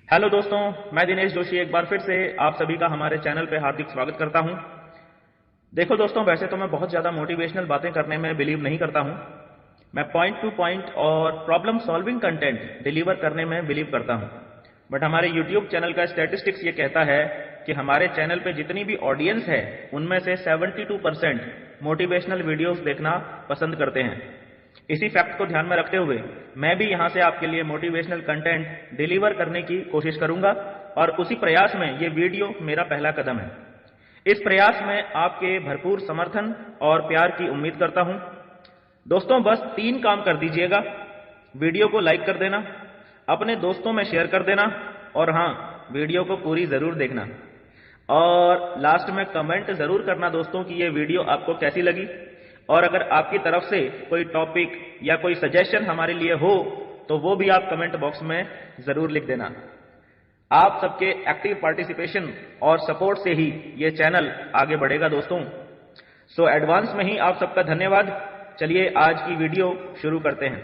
Hello दोस्तों, मैं दिनेश जोशी एक बार फिर से आप सभी का हमारे चैनल पे हार्दिक स्वागत करता हूं। देखो दोस्तों, वैसे तो मैं बहुत ज़्यादा मोटिवेशनल बातें करने में बिलीव नहीं करता हूं। मैं पॉइंट टू पॉइंट और प्रॉब्लम सॉल्विंग कंटेंट डिलीवर करने में बिलीव करता हूं। बट हमारे यूट्यूब चैनल का स्टैटिस्टिक्स ये कहता है कि हमारे चैनल पे जितनी भी ऑडियंस है उनमें से 72% मोटिवेशनल वीडियोस देखना पसंद करते हैं। इसी फैक्ट को ध्यान में रखते हुए मैं भी यहां से आपके लिए मोटिवेशनल कंटेंट डिलीवर करने की कोशिश करूंगा और उसी प्रयास में ये वीडियो मेरा पहला कदम है। इस प्रयास में आपके भरपूर समर्थन और प्यार की उम्मीद करता हूं। दोस्तों, बस 3 काम कर दीजिएगा। वीडियो को लाइक कर देना, अपने दोस्तों में शेयर कर देना और हाँ, वीडियो को पूरी जरूर देखना और लास्ट में कमेंट जरूर करना दोस्तों कि ये वीडियो आपको कैसी लगी। और अगर आपकी तरफ से कोई टॉपिक या कोई सजेशन हमारे लिए हो तो वो भी आप कमेंट बॉक्स में जरूर लिख देना। आप सबके एक्टिव पार्टिसिपेशन और सपोर्ट से ही ये चैनल आगे बढ़ेगा दोस्तों। सो एडवांस में ही आप सबका धन्यवाद। चलिए आज की वीडियो शुरू करते हैं।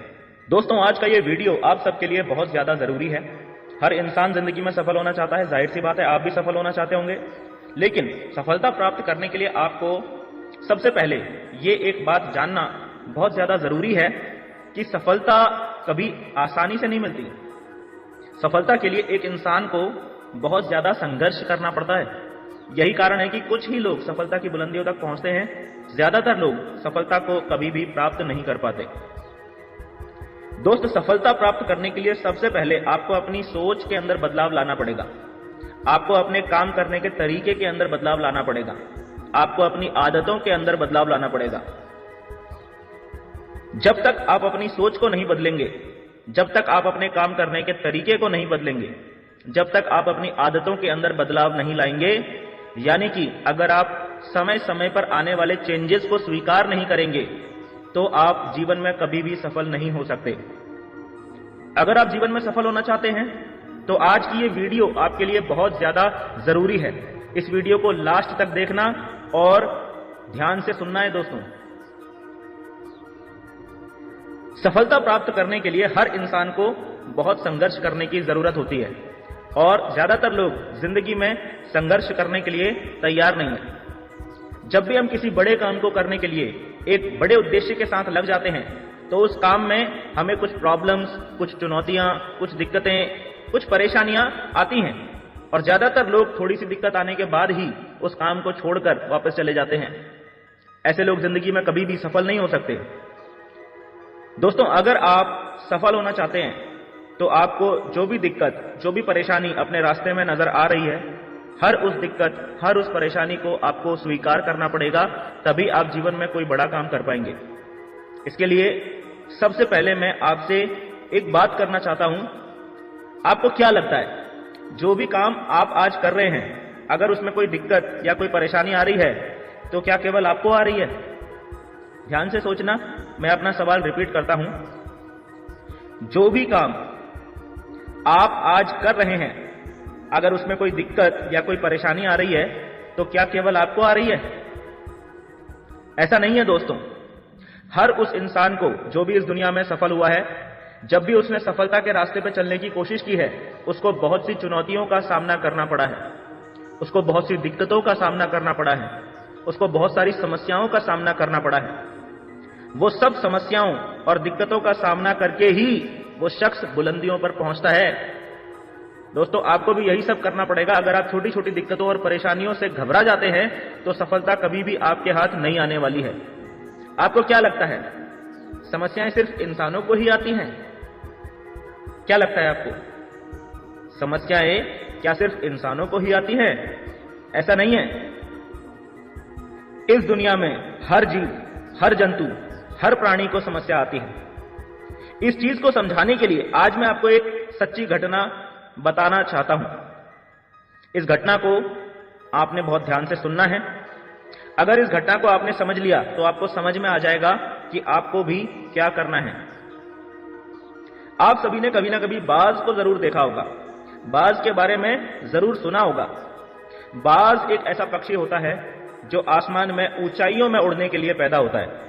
दोस्तों, आज का ये वीडियो आप सबके लिए बहुत ज्यादा जरूरी है। हर इंसान जिंदगी में सफल होना चाहता है, जाहिर सी बात है आप भी सफल होना चाहते होंगे। लेकिन सफलता प्राप्त करने के लिए आपको सबसे पहले ये एक बात जानना बहुत ज्यादा जरूरी है कि सफलता कभी आसानी से नहीं मिलती। सफलता के लिए एक इंसान को बहुत ज्यादा संघर्ष करना पड़ता है। यही कारण है कि कुछ ही लोग सफलता की बुलंदियों तक पहुंचते हैं, ज्यादातर लोग सफलता को कभी भी प्राप्त नहीं कर पाते। दोस्त, सफलता प्राप्त करने के लिए सबसे पहले आपको अपनी सोच के अंदर बदलाव लाना पड़ेगा। आपको अपने काम करने के तरीके के अंदर बदलाव लाना पड़ेगा। आपको अपनी आदतों के अंदर बदलाव लाना पड़ेगा। जब तक आप अपनी सोच को नहीं बदलेंगे, जब तक आप अपने काम करने के तरीके को नहीं बदलेंगे, जब तक आप अपनी आदतों के अंदर बदलाव नहीं लाएंगे, यानी कि अगर आप समय समय पर आने वाले चेंजेस को स्वीकार नहीं करेंगे तो आप जीवन में कभी भी सफल नहीं हो सकते। अगर आप जीवन में सफल होना चाहते हैं तो आज की ये वीडियो आपके लिए बहुत ज्यादा जरूरी है। इस वीडियो को लास्ट तक देखना और ध्यान से सुनना है दोस्तों। सफलता प्राप्त करने के लिए हर इंसान को बहुत संघर्ष करने की जरूरत होती है और ज्यादातर लोग जिंदगी में संघर्ष करने के लिए तैयार नहीं है। जब भी हम किसी बड़े काम को करने के लिए एक बड़े उद्देश्य के साथ लग जाते हैं तो उस काम में हमें कुछ प्रॉब्लम्स, कुछ चुनौतियां, कुछ दिक्कतें, कुछ परेशानियां आती हैं और ज्यादातर लोग थोड़ी सी दिक्कत आने के बाद ही उस काम को छोड़कर वापस चले जाते हैं। ऐसे लोग जिंदगी में कभी भी सफल नहीं हो सकते। दोस्तों, अगर आप सफल होना चाहते हैं तो आपको जो भी दिक्कत, जो भी परेशानी अपने रास्ते में नजर आ रही है, हर उस दिक्कत, हर उस परेशानी को आपको स्वीकार करना पड़ेगा, तभी आप जीवन में कोई बड़ा काम कर पाएंगे। इसके लिए सबसे पहले मैं आपसे एक बात करना चाहता हूं। आपको क्या लगता है, जो भी काम आप आज कर रहे हैं, अगर उसमें कोई दिक्कत या कोई परेशानी आ रही है तो क्या केवल आपको आ रही है? ध्यान से सोचना, मैं अपना सवाल रिपीट करता हूं। जो भी काम आप आज कर रहे हैं, अगर उसमें कोई दिक्कत या कोई परेशानी आ रही है तो क्या केवल आपको आ रही है? ऐसा नहीं है दोस्तों। हर उस इंसान को जो भी इस दुनिया में सफल हुआ है, जब भी उसने सफलता के रास्ते पर चलने की कोशिश की है, उसको बहुत सी चुनौतियों का सामना करना पड़ा है, उसको बहुत सी दिक्कतों का सामना करना पड़ा है, उसको बहुत सारी समस्याओं का सामना करना पड़ा है। वो सब समस्याओं और दिक्कतों का सामना करके ही वो शख्स बुलंदियों पर पहुंचता है। दोस्तों, आपको भी यही सब करना पड़ेगा। अगर आप छोटी छोटी दिक्कतों और परेशानियों से घबरा जाते हैं तो सफलता कभी भी आपके हाथ नहीं आने वाली है। आपको क्या लगता है, समस्याएं सिर्फ इंसानों को ही आती हैं? क्या लगता है आपको, समस्याएं क्या सिर्फ इंसानों को ही आती हैं? ऐसा नहीं है। इस दुनिया में हर जीव, हर जंतु, हर प्राणी को समस्या आती है। इस चीज को समझाने के लिए आज मैं आपको एक सच्ची घटना बताना चाहता हूं। इस घटना को आपने बहुत ध्यान से सुनना है। अगर इस घटना को आपने समझ लिया तो आपको समझ में आ जाएगा कि आपको भी क्या करना है। आप सभी ने कभी ना कभी बाज को जरूर देखा होगा, बाज के बारे में जरूर सुना होगा। बाज एक ऐसा पक्षी होता है जो आसमान में ऊंचाइयों में उड़ने के लिए पैदा होता है।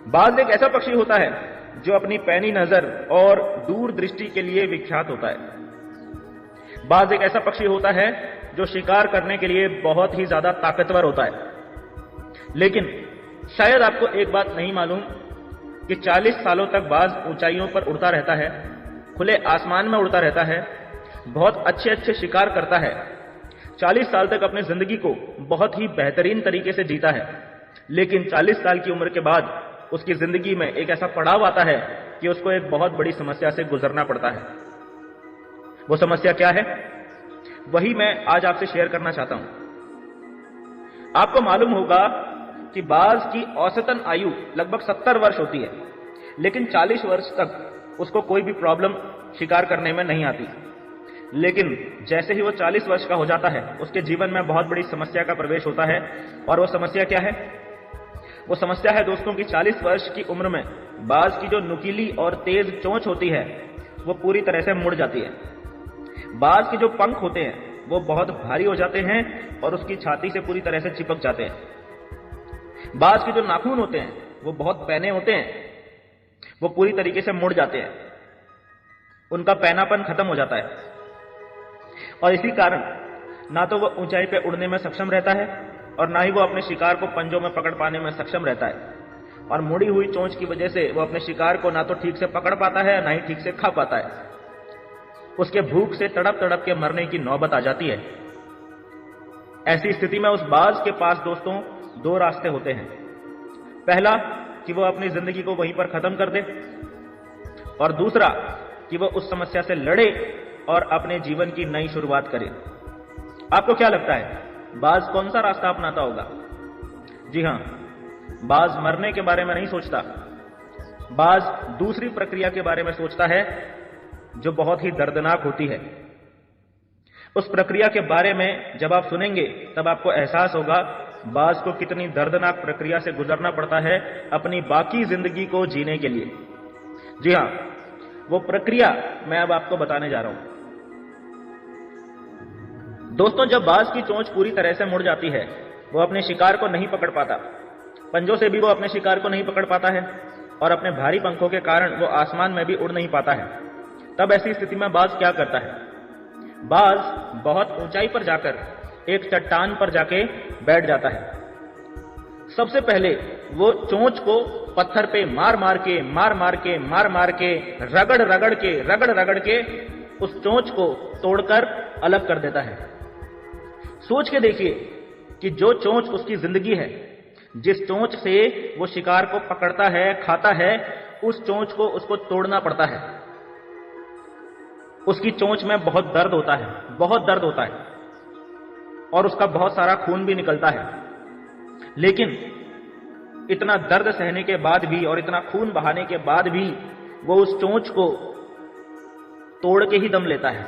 बाज एक ऐसा पक्षी होता है जो अपनी पैनी नजर और दूर दृष्टि के लिए विख्यात होता है। बाज एक ऐसा पक्षी होता है जो शिकार करने के लिए बहुत ही ज्यादा ताकतवर होता है, लेकिन शायद आपको एक बात नहीं मालूम कि 40 सालों तक बाज ऊंचाइयों पर उड़ता रहता है, खुले आसमान में उड़ता रहता है, बहुत अच्छे अच्छे शिकार करता है, 40 साल तक अपनी जिंदगी को बहुत ही बेहतरीन तरीके से जीता है, लेकिन 40 साल की उम्र के बाद उसकी जिंदगी में एक ऐसा पड़ाव आता है कि उसको एक बहुत बड़ी समस्या से गुजरना पड़ता है। वो समस्या क्या है, वही मैं आज आपसे शेयर करना चाहता हूं। आपको मालूम होगा कि बाज की औसतन आयु लगभग 70 वर्ष होती है, लेकिन 40 वर्ष तक उसको कोई भी प्रॉब्लम शिकार करने में नहीं आती। लेकिन जैसे ही वो 40 वर्ष का हो जाता है, उसके जीवन में बहुत बड़ी समस्या का प्रवेश होता है। और वो समस्या क्या है? वो समस्या है दोस्तों की 40 वर्ष की उम्र में बाज की जो नुकीली और तेज चोंच होती है वो पूरी तरह से मुड़ जाती है। बाज के जो पंख होते हैं वो बहुत भारी हो जाते हैं और उसकी छाती से पूरी तरह से चिपक जाते हैं। बाज के जो नाखून होते हैं वो बहुत पैने होते हैं, वो पूरी तरीके से मुड़ जाते हैं, उनका पैनापन खत्म हो जाता है। और इसी कारण ना तो वो ऊंचाई पे उड़ने में सक्षम रहता है और ना ही वो अपने शिकार को पंजों में पकड़ पाने में सक्षम रहता है। और मुड़ी हुई चोंच की वजह से वो अपने शिकार को ना तो ठीक से पकड़ पाता है, ना ही ठीक से खा पाता है। उसके भूख से तड़प तड़प के मरने की नौबत आ जाती है। ऐसी स्थिति में उस बाज के पास दोस्तों 2 रास्ते होते हैं। पहला कि वो अपनी जिंदगी को वहीं पर खत्म कर दे, और दूसरा कि वो उस समस्या से लड़े और अपने जीवन की नई शुरुआत करे। आपको क्या लगता है, बाज कौन सा रास्ता अपनाता होगा? जी हां, बाज मरने के बारे में नहीं सोचता, बाज दूसरी प्रक्रिया के बारे में सोचता है जो बहुत ही दर्दनाक होती है। उस प्रक्रिया के बारे में जब आप सुनेंगे तब आपको एहसास होगा बाज को कितनी दर्दनाक प्रक्रिया से गुजरना पड़ता है अपनी बाकी जिंदगी को जीने के लिए। जी हां, वो प्रक्रिया मैं अब आपको बताने जा रहा हूं। दोस्तों, जब बाज की चोंच पूरी तरह से मुड़ जाती है, वो अपने शिकार को नहीं पकड़ पाता, पंजों से भी वो अपने शिकार को नहीं पकड़ पाता है और अपने भारी पंखों के कारण वो आसमान में भी उड़ नहीं पाता है। तब ऐसी स्थिति में बाज क्या करता है? बाज बहुत ऊंचाई पर जाकर एक चट्टान पर जाके बैठ जाता है। सबसे पहले वो चोंच को पत्थर पे मार मार के रगड़ रगड़ के उस चोंच को तोड़कर अलग कर देता है। सोच के देखिए कि जो चोंच उसकी जिंदगी है, जिस चोंच से वो शिकार को पकड़ता है, खाता है, उस चोंच को उसको तोड़ना पड़ता है। उसकी चोंच में बहुत दर्द होता है और उसका बहुत सारा खून भी निकलता है। लेकिन इतना दर्द सहने के बाद भी और इतना खून बहाने के बाद भी वो उस चोंच को तोड़ के ही दम लेता है।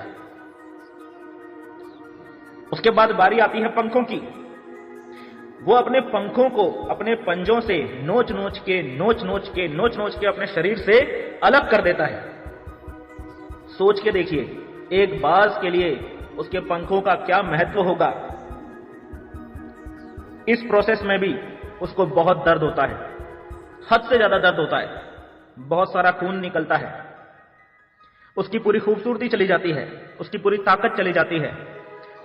उसके बाद बारी आती है पंखों की। वो अपने पंखों को अपने पंजों से नोच नोच के अपने शरीर से अलग कर देता है। सोच के देखिए, एक बाज के लिए उसके पंखों का क्या महत्व होगा। इस प्रोसेस में भी उसको बहुत दर्द होता है, हद से ज्यादा दर्द होता है, बहुत सारा खून निकलता है, उसकी पूरी खूबसूरती चली जाती है, उसकी पूरी ताकत चली जाती है।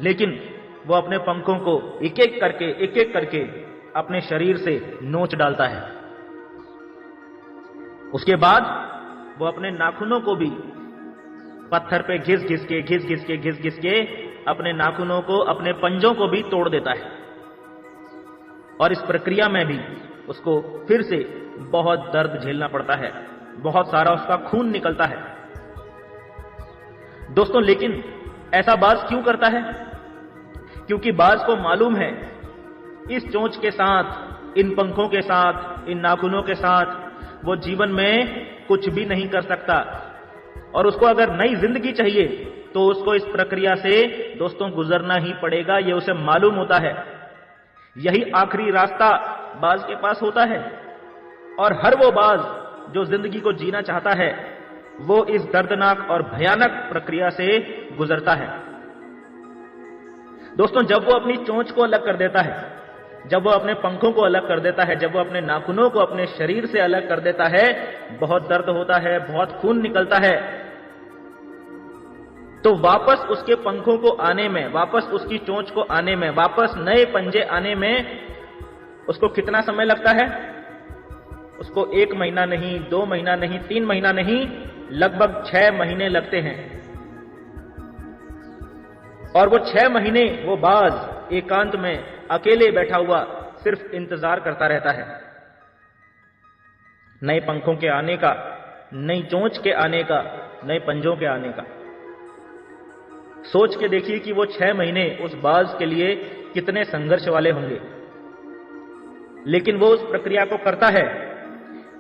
लेकिन वो अपने पंखों को एक एक करके अपने शरीर से नोच डालता है। उसके बाद वो अपने नाखूनों को भी पत्थर पे घिस घिस के अपने नाखूनों को, अपने पंजों को भी तोड़ देता है। और इस प्रक्रिया में भी उसको फिर से बहुत दर्द झेलना पड़ता है, बहुत सारा उसका खून निकलता है। दोस्तों, लेकिन ऐसा बाज क्यों करता है? क्योंकि बाज को मालूम है इस चोंच के साथ, इन पंखों के साथ, इन नाखूनों के साथ वो जीवन में कुछ भी नहीं कर सकता। और उसको अगर नई जिंदगी चाहिए तो उसको इस प्रक्रिया से दोस्तों गुजरना ही पड़ेगा, ये उसे मालूम होता है। यही आखिरी रास्ता बाज के पास होता है। और हर वो बाज जो जिंदगी को जीना चाहता है वो इस दर्दनाक और भयानक प्रक्रिया से गुजरता है। दोस्तों, जब वो अपनी चोंच को अलग कर देता है, जब वो अपने पंखों को अलग कर देता है, जब वो अपने नाखूनों को अपने शरीर से अलग कर देता है, बहुत दर्द होता है, बहुत खून निकलता है। तो वापस उसके पंखों को आने में, वापस उसकी चोंच को आने में, वापस नए पंजे आने में उसको कितना समय लगता है? उसको 1 महीना नहीं, 2 महीना नहीं, 3 महीना नहीं, लगभग 6 महीने लगते हैं। और वो 6 महीने वो बाज एकांत में अकेले बैठा हुआ सिर्फ इंतजार करता रहता है नए पंखों के आने का, नई चोंच के आने का, नए पंजों के आने का। सोच के देखिए कि वो 6 महीने उस बाज के लिए कितने संघर्ष वाले होंगे। लेकिन वो उस प्रक्रिया को करता है।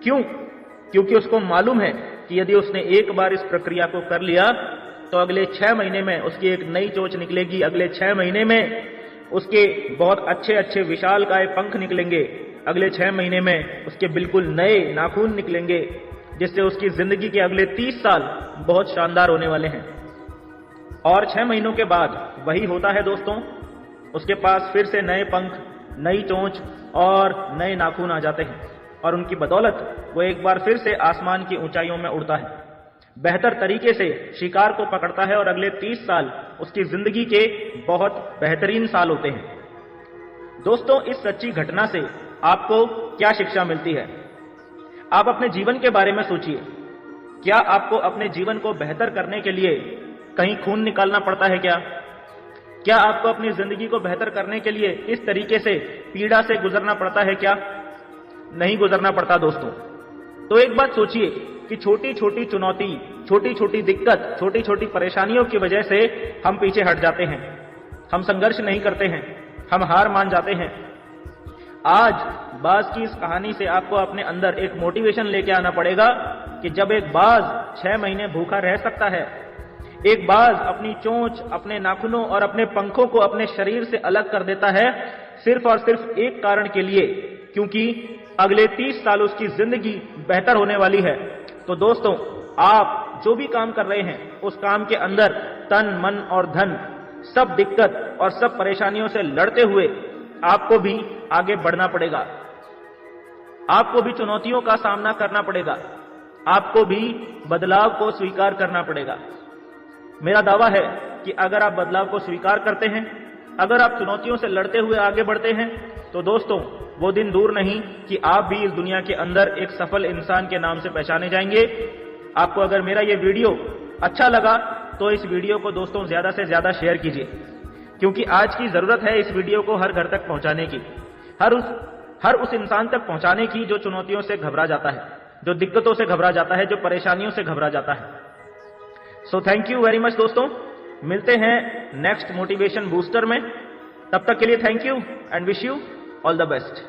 क्यों? क्योंकि उसको मालूम है कि यदि उसने एक बार इस प्रक्रिया को कर लिया तो अगले 6 महीने में उसकी एक नई चोंच निकलेगी, अगले 6 महीने में उसके बहुत अच्छे अच्छे विशालकाय पंख निकलेंगे, अगले 6 महीने में उसके बिल्कुल नए नाखून निकलेंगे, जिससे उसकी जिंदगी के अगले 30 साल बहुत शानदार होने वाले हैं। और 6 महीनों के बाद वही होता है दोस्तों, उसके पास फिर से नए पंख, नई चोंच और नए नाखून आ जाते हैं और उनकी बदौलत वो एक बार फिर से आसमान की ऊंचाइयों में उड़ता है, बेहतर तरीके से शिकार को पकड़ता है और अगले 30 साल उसकी जिंदगी के बहुत बेहतरीन साल होते हैं। दोस्तों, इस सच्ची घटना से आपको क्या शिक्षा मिलती है? आप अपने जीवन के बारे में सोचिए। क्या आपको अपने जीवन को बेहतर करने के लिए कहीं खून निकालना पड़ता है क्या? क्या आपको अपनी जिंदगी को बेहतर करने के लिए इस तरीके से पीड़ा से गुजरना पड़ता है क्या? नहीं गुजरना पड़ता दोस्तों। तो एक बात सोचिए कि छोटी छोटी चुनौती, छोटी छोटी दिक्कत, छोटी छोटी परेशानियों की वजह से हम पीछे हट जाते हैं, हम संघर्ष नहीं करते हैं, हम हार मान जाते हैं। आज बाज की इस कहानी से आपको अपने अंदर एक मोटिवेशन लेके आना पड़ेगा कि जब एक बाज 6 महीने भूखा रह सकता है, एक बाज अपनी चोंच, अपने नाखूनों और अपने पंखों को अपने शरीर से अलग कर देता है सिर्फ और सिर्फ एक कारण के लिए, क्योंकि अगले 30 साल उसकी जिंदगी बेहतर होने वाली है। तो दोस्तों, आप जो भी काम कर रहे हैं उस काम के अंदर तन, मन और धन, सब दिक्कत और सब परेशानियों से लड़ते हुए आपको भी आगे बढ़ना पड़ेगा। आपको भी चुनौतियों का सामना करना पड़ेगा, आपको भी बदलाव को स्वीकार करना पड़ेगा। मेरा दावा है कि अगर आप बदलाव को स्वीकार करते हैं, अगर आप चुनौतियों से लड़ते हुए आगे बढ़ते हैं, तो दोस्तों वो दिन दूर नहीं कि आप भी इस दुनिया के अंदर एक सफल इंसान के नाम से पहचाने जाएंगे। आपको अगर मेरा ये वीडियो अच्छा लगा तो इस वीडियो को दोस्तों ज्यादा से ज्यादा शेयर कीजिए, क्योंकि आज की जरूरत है इस वीडियो को हर घर तक पहुंचाने की, हर उस इंसान तक पहुंचाने की जो चुनौतियों से घबरा जाता है, जो दिक्कतों से घबरा जाता है, जो परेशानियों से घबरा जाता है। So thank you very much दोस्तों। मिलते हैं नेक्स्ट मोटिवेशन बूस्टर में। तब तक के लिए thank you and wish you all the best.